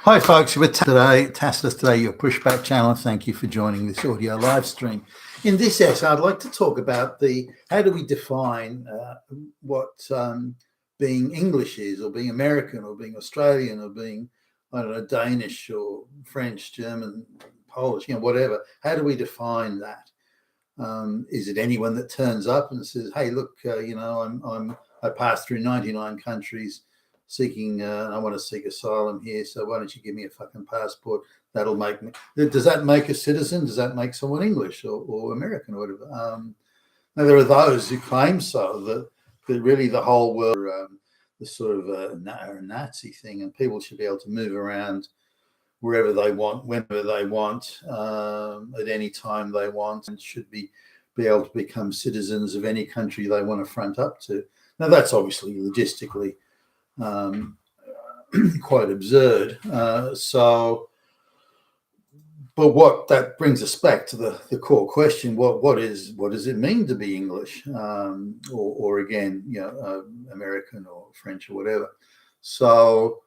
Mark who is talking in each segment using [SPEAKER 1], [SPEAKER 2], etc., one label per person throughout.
[SPEAKER 1] Hi folks, with Tacitus today, your pushback channel. Thank you for joining this audio live stream. In this essay, I'd like to talk about how do we define what being English is, or being American, or being Australian, or being, I don't know, Danish or French, German, Polish, whatever. How do we define that? Is it anyone that turns up and says, "Hey, look, I passed through 99 countries seeking, I want to seek asylum here, so why don't you give me a fucking passport? That'll make me." Does that make a citizen? Does that make someone English or American or whatever? Now there are those who claim that really the whole world the sort of a Nazi thing, and people should be able to move around wherever they want, whenever they want, at any time they want, and should be able to become citizens of any country they want to front up to. Now that's obviously logistically quite absurd. But what that brings us back to the core question: what does it mean to be English, or again, American or French or whatever? So,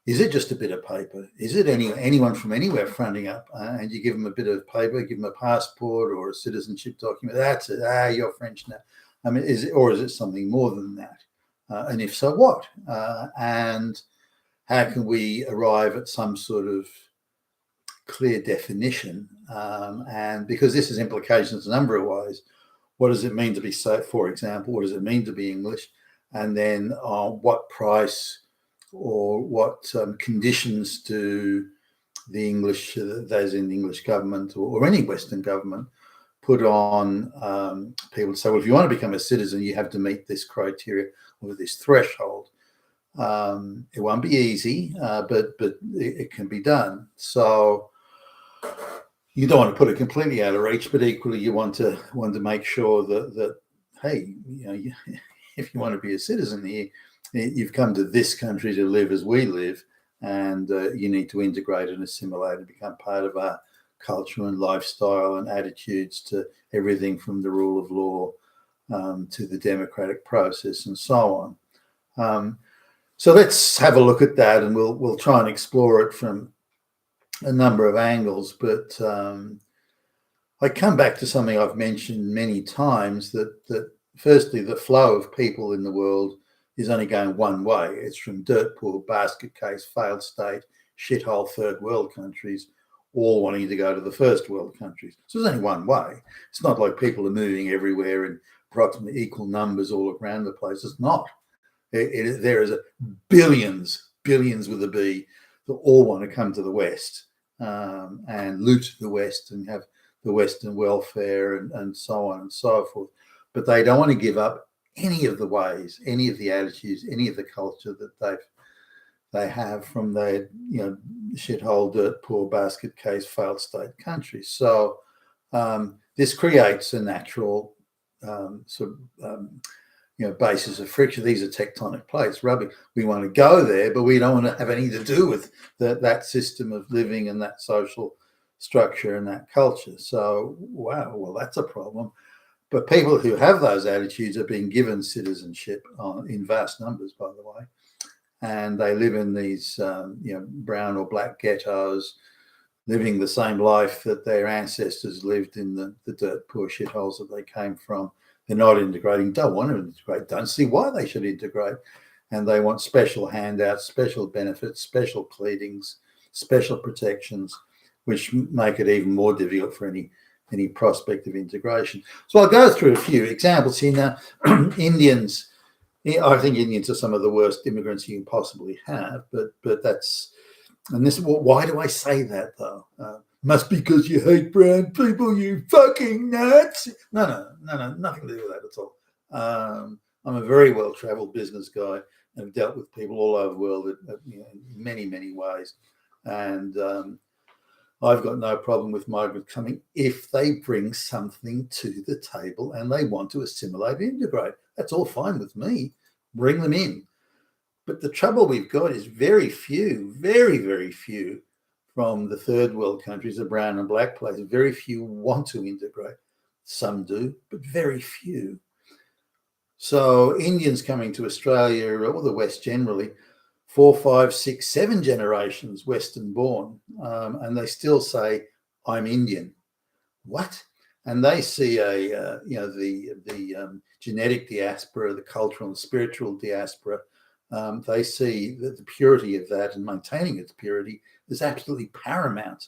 [SPEAKER 1] is it just a bit of paper? Is it anyone from anywhere fronting up, and you give them a bit of paper, give them a passport or a citizenship document? That's it. You're French now. I mean, is it something more than that? And if so, what? And how can we arrive at some sort of clear definition? And because this has implications a number of ways. What does it mean to be, for example, what does it mean to be English? And then what price or what conditions do the English, those in the English government or any Western government, put on people to say, well, if you want to become a citizen, you have to meet this criteria or this threshold. It won't be easy, but it can be done. So you don't want to put it completely out of reach, but equally you want to make sure that hey, if you want to be a citizen here, you've come to this country to live as we live, and you need to integrate and assimilate and become part of our culture and lifestyle and attitudes to everything from the rule of law to the democratic process and so on. So let's have a look at that, and we'll try and explore it from a number of angles. But I come back to something I've mentioned many times, that firstly, the flow of people in the world is only going one way. It's from dirt poor, basket case, failed state, shithole third world countries, all wanting to go to the first world countries. So there's only one way. It's not like people are moving everywhere in approximately equal numbers all around the place. It's not. There is billions with a B that all want to come to the West and loot the West and have the Western welfare and so on and so forth. But they don't want to give up any of the ways, any of the attitudes, any of the culture that they have from their shithole, dirt poor, basket case, failed state countries. So this creates a natural basis of friction. These are tectonic plates rubbing. We want to go there, but we don't want to have anything to do with that system of living and that social structure and that culture. So, wow, well, that's a problem. But people who have those attitudes are being given citizenship in vast numbers, by the way, and they live in these brown or black ghettos, living the same life that their ancestors lived in the dirt poor shitholes that they came from. They're not integrating, don't want to integrate, don't see why they should integrate. And they want special handouts, special benefits, special pleadings, special protections, which make it even more difficult for any prospect of integration. So I'll go through a few examples here now. Indians, I think Indians are some of the worst immigrants you can possibly have, but that's, and this, why do I say that though? Must be because you hate brown people, you fucking nuts. No, nothing to do with that at all. I'm a very well-traveled business guy and have dealt with people all over the world in many ways. And I've got no problem with migrants coming if they bring something to the table and they want to assimilate and integrate. That's all fine with me. Bring them in. But the trouble we've got is very few, very few from the third world countries, the brown and black places, very few want to integrate. Some do, but very few. So Indians coming to Australia or the West generally 4, 5, 6, 7 generations Western born, and they still say, I'm Indian. What? And they see the genetic diaspora, the cultural and spiritual diaspora. They see that the purity of that and maintaining its purity is absolutely paramount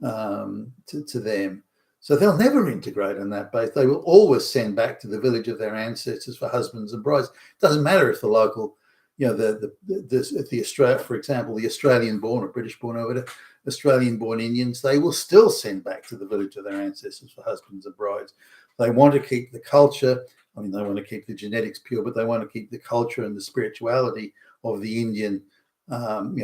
[SPEAKER 1] to them. So they'll never integrate on that base. They will always send back to the village of their ancestors for husbands and brides. It doesn't matter if the local, the Australia, for example, the Australian-born or British-born or whatever, Australian-born Indians, they will still send back to the village of their ancestors for husbands and brides. They want to keep the culture. I mean, they want to keep the genetics pure, but they want to keep the culture and the spirituality of the Indian,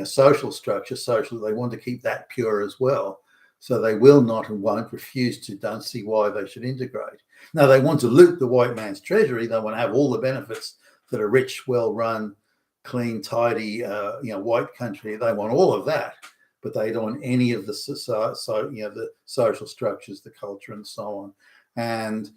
[SPEAKER 1] social structure. They want to keep that pure as well. So they will not and won't refuse to, don't see why they should integrate. Now, they want to loot the white man's treasury. They want to have all the benefits that a rich, well-run, clean, tidy, white country. They want all of that, but they don't want any of the the social structures, the culture, and so on. And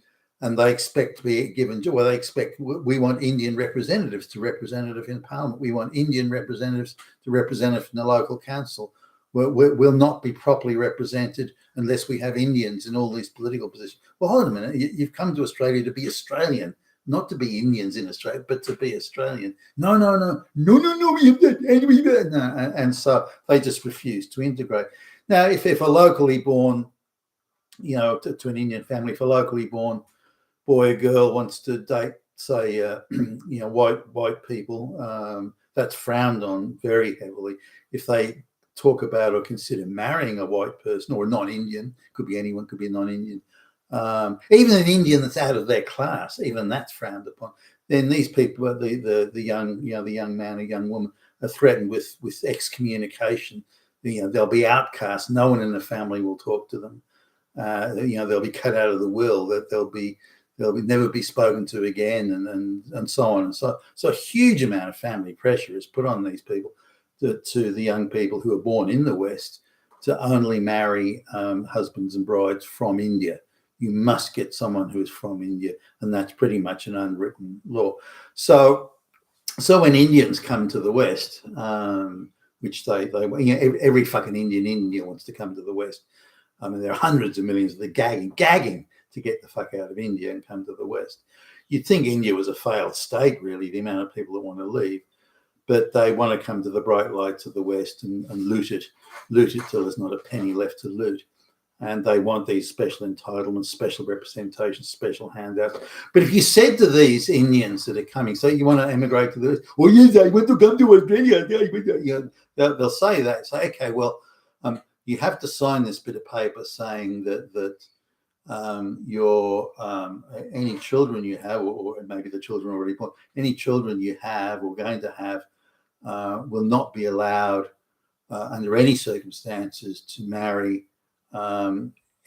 [SPEAKER 1] they expect to be given. Well, we want Indian representatives to representative in Parliament. We want Indian representatives to representative in the local council. We'll not be properly represented unless we have Indians in all these political positions. Well, hold on a minute. You've come to Australia to be Australian, not to be Indians in Australia, but to be Australian. No. And so they just refuse to integrate. Now, if a locally born, to an Indian family, if a locally born boy or girl wants to date, say, white people, that's frowned on very heavily. If they talk about or consider marrying a white person or a non-Indian, could be anyone, could be a non-Indian, even an Indian that's out of their class, even that's frowned upon. Then these people, the young man or young woman, are threatened with excommunication. They'll be outcast. No one in the family will talk to them. They'll be cut out of the will. That they'll never be spoken to again, and so on. And so a huge amount of family pressure is put on these people, to the young people who are born in the West, to only marry husbands and brides from India. You must get someone who is from India, and that's pretty much an unwritten law. So when Indians come to the West, which every fucking Indian in India wants to come to the West. I mean, there are hundreds of millions. They're gagging to get the fuck out of India and come to the West. You'd think India was a failed state, really, the amount of people that want to leave. But they want to come to the bright lights of the West and loot it till there's not a penny left to loot. And they want these special entitlements, special representation, special handouts. But if you said to these Indians that are coming, say you want to emigrate to the West, well, yes, I want to come to Australia. They'll say that. Say, okay, well, you have to sign this bit of paper saying that your any children you have, or maybe the children already born, any children you have or going to have, will not be allowed under any circumstances to marry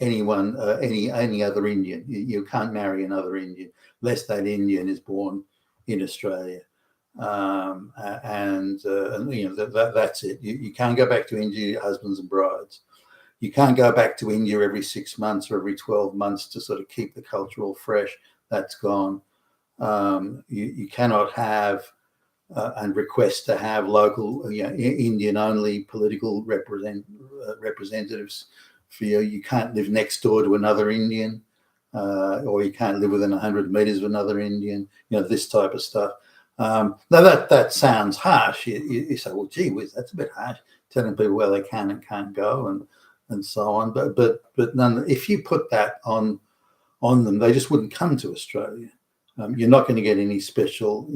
[SPEAKER 1] anyone, any other Indian. You can't marry another Indian unless that Indian is born in Australia. That's it. You can't go back to India, husbands and brides. You can't go back to India every 6 months or every 12 months to sort of keep the culture all fresh. That's gone. You cannot have and request to have local, Indian-only political representatives for you. You can't live next door to another Indian, or you can't live within 100 meters of another Indian. This type of stuff. Now that sounds harsh. You say, well, gee whiz, that's a bit harsh, telling people where they can and can't go and so on. But none. If you put that on them, they just wouldn't come to Australia. You're not going to get any special,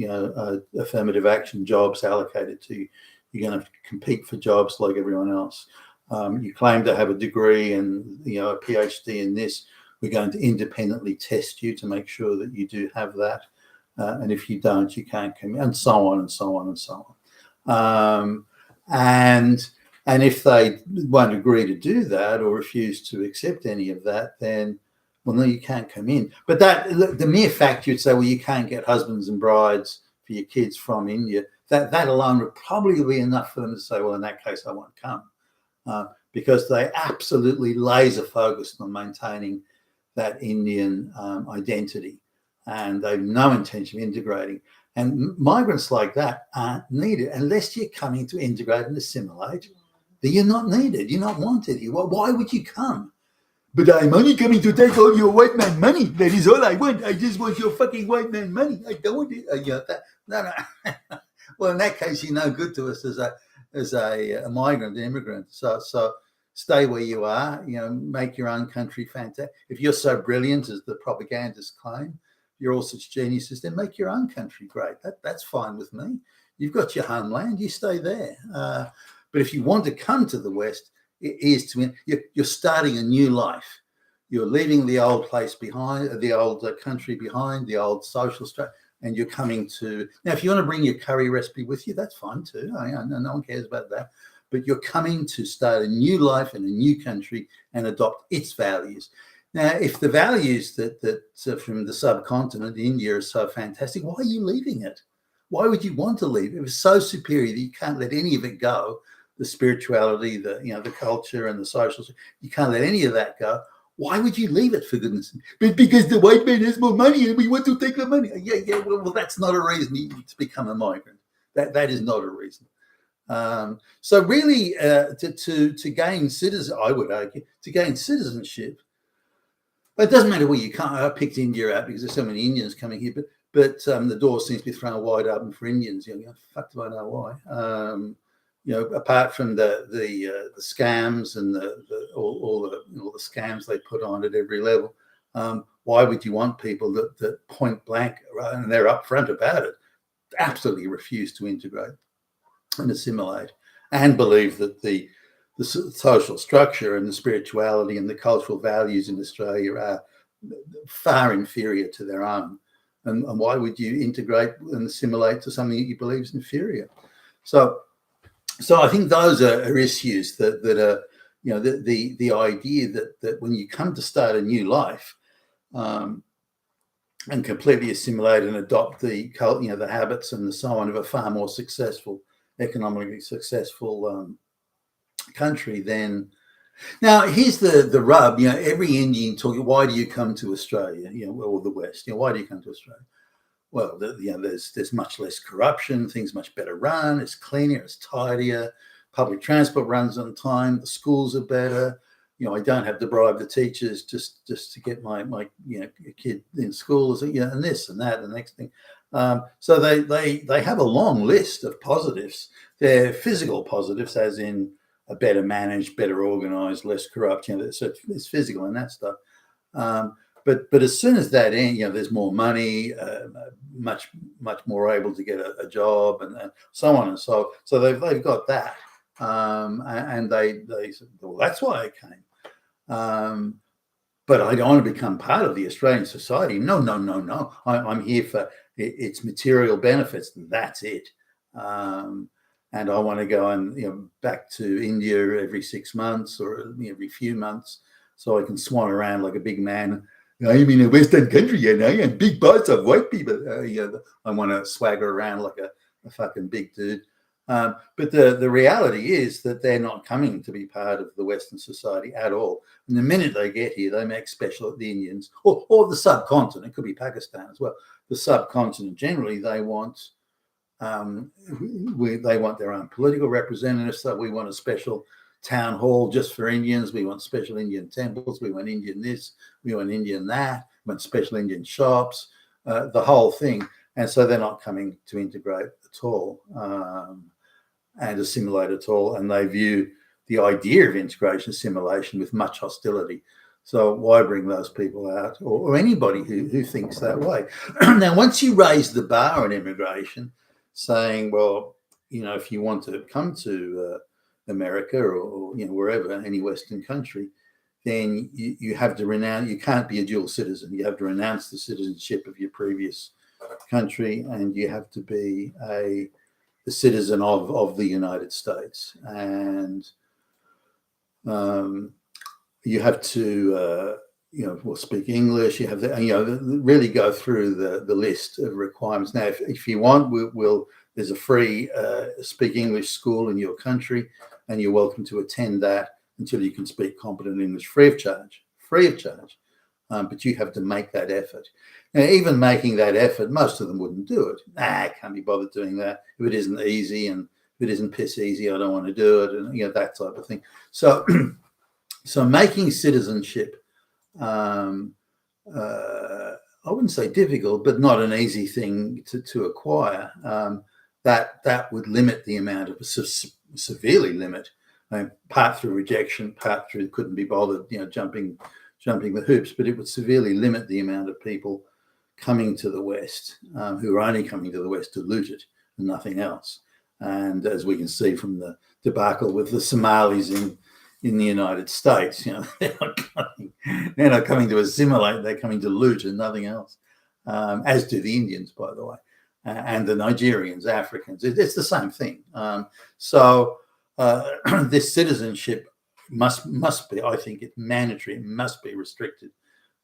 [SPEAKER 1] affirmative action jobs allocated to you. You're going to compete for jobs like everyone else. You claim to have a degree and a PhD in this. We're going to independently test you to make sure that you do have that. And if you don't, you can't come in, and so on and so on and so on. And if they won't agree to do that or refuse to accept any of that, then, well, no, you can't come in. But the mere fact you'd say, well, you can't get husbands and brides for your kids from India, that alone would probably be enough for them to say, well, in that case, I won't come. Because they absolutely laser focused on maintaining that Indian identity. And they have no intention of integrating. And migrants like that aren't needed unless you're coming to integrate and assimilate. Then you're not needed. You're not wanted here. Well, why would you come? But I'm only coming to take all your white man money. That is all I want. I just want your fucking white man money. I don't want it. No. Well, in that case, you're no good to us as a migrant, immigrant. So stay where you are. Make your own country fantastic. If you're so brilliant as the propagandists claim, you're all such geniuses, then make your own country great. That's fine with me. You've got your homeland. You stay there. But if you want to come to the West, you're starting a new life. You're leaving the old place behind, the old country behind, the old social structure, and you're coming to. Now, if you want to bring your curry recipe with you, that's fine too. No one cares about that. But you're coming to start a new life in a new country and adopt its values. Now, if the values that from the subcontinent, India, are so fantastic, why are you leaving it? Why would you want to leave? It was so superior that you can't let any of it go. The spirituality, the culture and the social, you can't let any of that go. Why would you leave it, for goodness sake? But because the white man has more money and we want to take the money. Yeah. Well, that's not a reason to become a migrant. That is not a reason. So really, to gain I would argue, to gain citizenship, but it doesn't matter where you come. I picked India out because there's so many Indians coming here, but the door seems to be thrown wide open for Indians. Fuck do I know why? Apart from the scams and all the scams they put on at every level, why would you want people that point blank, and they're upfront about it, absolutely refuse to integrate and assimilate, and believe that the social structure and the spirituality and the cultural values in Australia are far inferior to their own? And why would you integrate and assimilate to something that you believe is inferior? So I think those are issues that are, the idea that when you come to start a new life, and completely assimilate and adopt the habits and so on of a far more successful, economically successful country, then now here's the rub. Every Indian talking, why do you come to Australia? Or the West? Why do you come to Australia? Well, there's much less corruption. Things much better run. It's cleaner. It's tidier. Public transport runs on time. The schools are better. I don't have to bribe the teachers just to get my kid in school. And this and that and the next thing. So they have a long list of positives. They're physical positives, as in a better managed, better organised, less corrupt. So it's physical and that stuff. But as soon as that ends, there's more money, much more able to get a job, and so on and so. So they've got that, and they said, well, that's why I came. But I don't want to become part of the Australian society. No. I'm here for its material benefits. That's it. And I want to go and back to India every 6 months or every few months, so I can swan around like a big man. I'm in a Western country and I am big boss of white people. I want to swagger around like a fucking big dude. But the reality is that they're not coming to be part of the Western society at all. And the minute they get here, they make special, the Indians or the subcontinent, it could be Pakistan as well. The subcontinent generally, they want their own political representatives. So we want a special town hall just for Indians. We want special Indian temples. We want Indian this. We want Indian that. We want special Indian shops. The whole thing. And so they're not coming to integrate at all and assimilate at all. And they view the idea of integration, assimilation with much hostility. So why bring those people out, or anybody who thinks that way? Now, once you raise the bar on immigration, saying, well, if you want to come to America or wherever, any Western country, then you have to renounce. You can't be a dual citizen. You have to renounce the citizenship of your previous country, and you have to be a citizen of the United States, and you have to speak English. You have to really go through the list of requirements. Now, if you want, there's a free speak English school in your country, and you're welcome to attend that until you can speak competent English free of charge. But you have to make that effort. even making that effort, most of them wouldn't do it. I can't be bothered doing that. If it isn't easy and if it isn't piss easy, I don't want to do it, and that type of thing. So, so making citizenship, I wouldn't say difficult, but not an easy thing to acquire. That would limit the amount of severely limit, part through rejection, part through couldn't be bothered, jumping the hoops, but it would severely limit the amount of people coming to the West who are only coming to the West to loot it and nothing else. And as we can see from the debacle with the Somalis in the United States, they're not coming to assimilate, they're coming to loot and nothing else, as do the Indians, by the way, and the Nigerians, Africans. It's the same thing. So this citizenship must be, I think it's mandatory, it must be restricted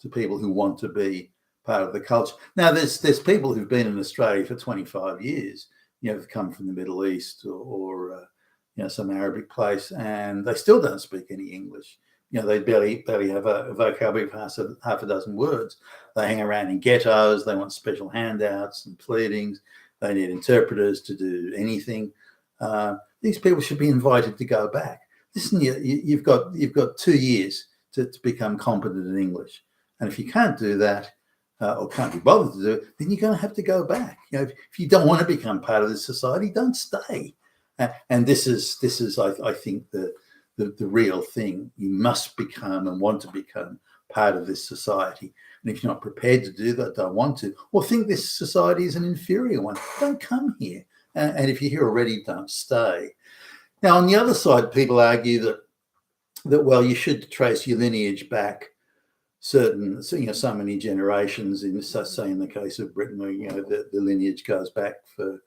[SPEAKER 1] to people who want to be part of the culture. Now, there's people who've been in Australia for 25 years, have come from the Middle East or some Arabic place, and they still don't speak any English. They barely have a vocabulary of half a dozen words. They hang around in ghettos. They want special handouts and pleadings. They need interpreters to do anything. These people should be invited to go back. Listen, you've got 2 years to become competent in English, and if you can't do that or can't be bothered to do it, then you're going to have to go back. If you don't want to become part of this society, don't stay. And this is I think the real thing. You must become and want to become part of this society. And if you're not prepared to do that, don't want to, or think this society is an inferior one, don't come here. And if you're here already, don't stay. Now, on the other side, people argue that well, you should trace your lineage back so many generations. Say in the case of Britain, where the lineage goes back for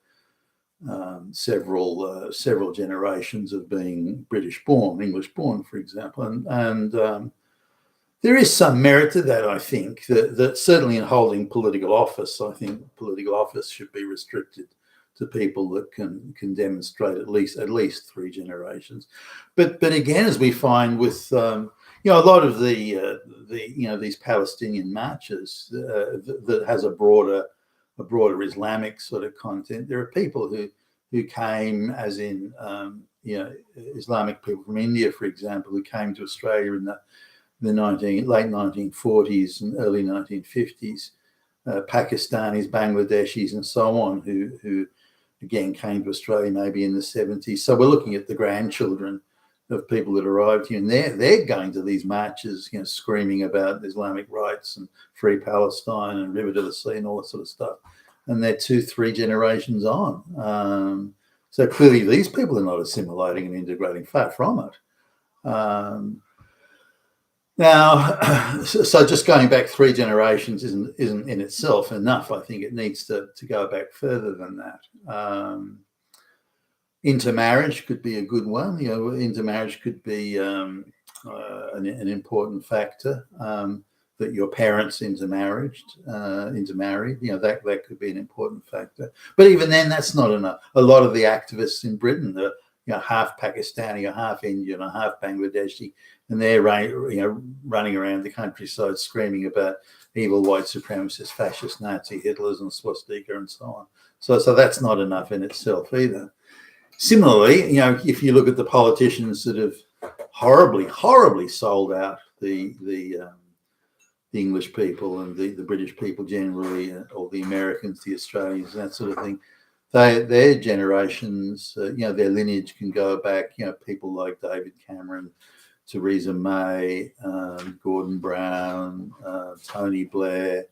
[SPEAKER 1] several generations of being British born, English born, for example, and there is some merit to that. I think that certainly in holding political office, I think political office should be restricted to people that can demonstrate at least 3 generations. But again, as we find with a lot of these Palestinian marches that has a broader Islamic sort of content. There are people who came, as in Islamic people from India, for example, who came to Australia in the late 1940s and early 1950s. Pakistanis, Bangladeshis, and so on, who again came to Australia maybe in the 70s. So we're looking at the grandchildren of people that arrived here, and they're going to these marches, screaming about Islamic rights and free Palestine and river to the sea and all that sort of stuff. And they're 2-3 generations on. So clearly these people are not assimilating and integrating, far from it. Now, so just going back 3 generations isn't in itself enough. I think it needs to go back further than that. Intermarriage could be a good one. Intermarriage could be an important factor. That your parents intermarried. That could be an important factor. But even then, that's not enough. A lot of the activists in Britain are half Pakistani or half Indian or half Bangladeshi, and they're running around the countryside screaming about evil white supremacists, fascist Nazi Hitlers and swastika and so on. So that's not enough in itself either. Similarly, if you look at the politicians that have horribly sold out the English people and the British people generally, or the Americans, the Australians, that sort of thing, their generations, their lineage can go back. People like David Cameron, Theresa May, Gordon Brown, Tony Blair,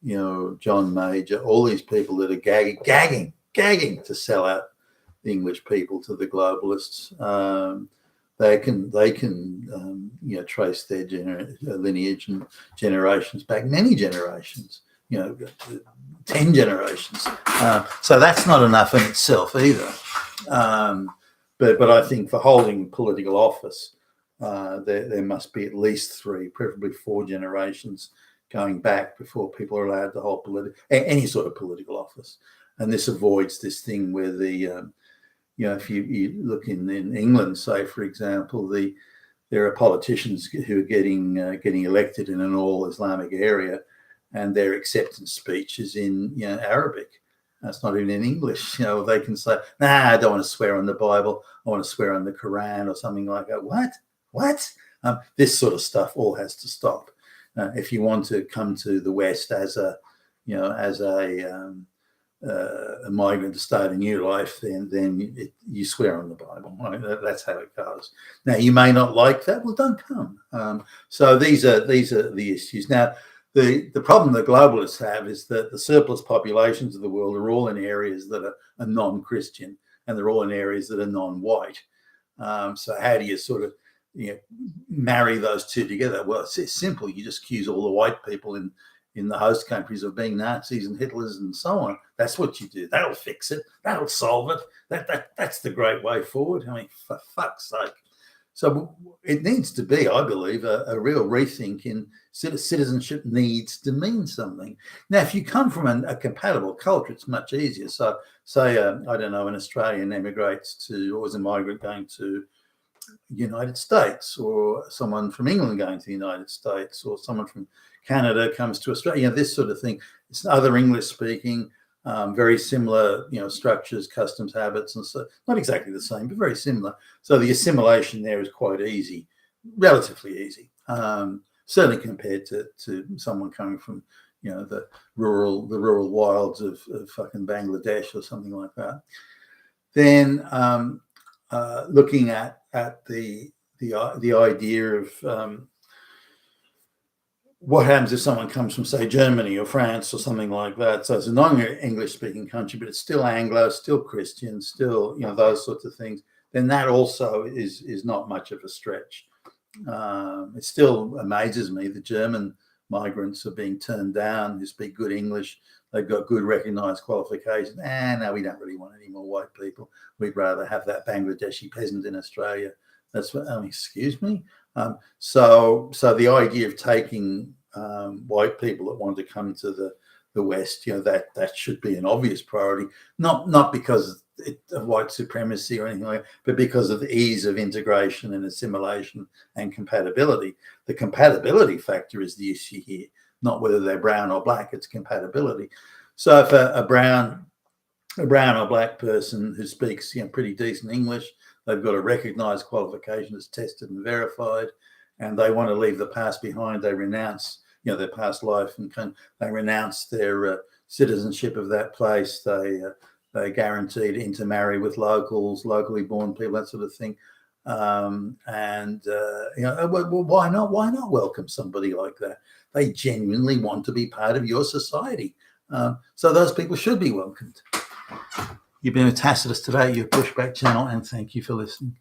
[SPEAKER 1] John Major, all these people that are gagging to sell out the English people to the globalists. They can trace their lineage and generations back many generations, 10 generations. So that's not enough in itself either. But I think for holding political office, there must be at least 3, preferably 4 generations going back before people are allowed to hold any sort of political office. And this avoids this thing where if you look in England, say, for example, there are politicians who are getting elected in an all Islamic area, and their acceptance speech is in Arabic. That's not even in English. They can say, "Nah, I don't want to swear on the Bible. I want to swear on the Quran," or something like that. What? This sort of stuff all has to stop. If you want to come to the West as a migrant to start a new life, then you swear on the Bible. Right? That's how it goes. Now, you may not like that. Well, don't come. So these are the issues. Now, the problem that globalists have is that the surplus populations of the world are all in areas that are non-Christian, and they're all in areas that are non-white. So how do you sort of marry those two together? Well, it's simple. You just accuse all the white people in the host countries of being Nazis and Hitlers and so on. That's what you do. That'll fix it. That'll solve it. That's the great way forward. I mean, for fuck's sake. So it needs to be, I believe, a real rethink in citizenship needs to mean something. Now, if you come from a compatible culture, it's much easier. So say, I don't know, an Australian emigrates to, or is a migrant going to United States, or someone from England going to the United States, or someone from Canada comes to Australia, this sort of thing. It's other English speaking, very similar, structures, customs, habits, and so not exactly the same, but very similar. So the assimilation there is quite easy, relatively easy, certainly compared to someone coming from, the rural wilds of fucking Bangladesh or something like that. Then looking at the idea of what happens if someone comes from, say, Germany or France or something like that. So it's a non-English speaking country, but it's still Anglo, still Christian, still, those sorts of things. Then that also is not much of a stretch. It still amazes me the German migrants are being turned down who speak good English. They've got good recognized qualifications. No, we don't really want any more white people. We'd rather have that Bangladeshi peasant in Australia. That's what, excuse me. So the idea of taking white people that want to come to the West, that should be an obvious priority, not because of white supremacy or anything like that, but because of the ease of integration and assimilation and compatibility. The compatibility factor is the issue here, not whether they're brown or black. It's compatibility. So if a brown or black person who speaks pretty decent English, they've got a recognized qualification that's tested and verified, and they want to leave the past behind. They renounce, their past life, and they renounce their citizenship of that place. They're guaranteed to intermarry with locals, locally born people, that sort of thing. Well, why not? Why not welcome somebody like that? They genuinely want to be part of your society. So those people should be welcomed. You've been with Tacitus today, your Pushback channel, and thank you for listening.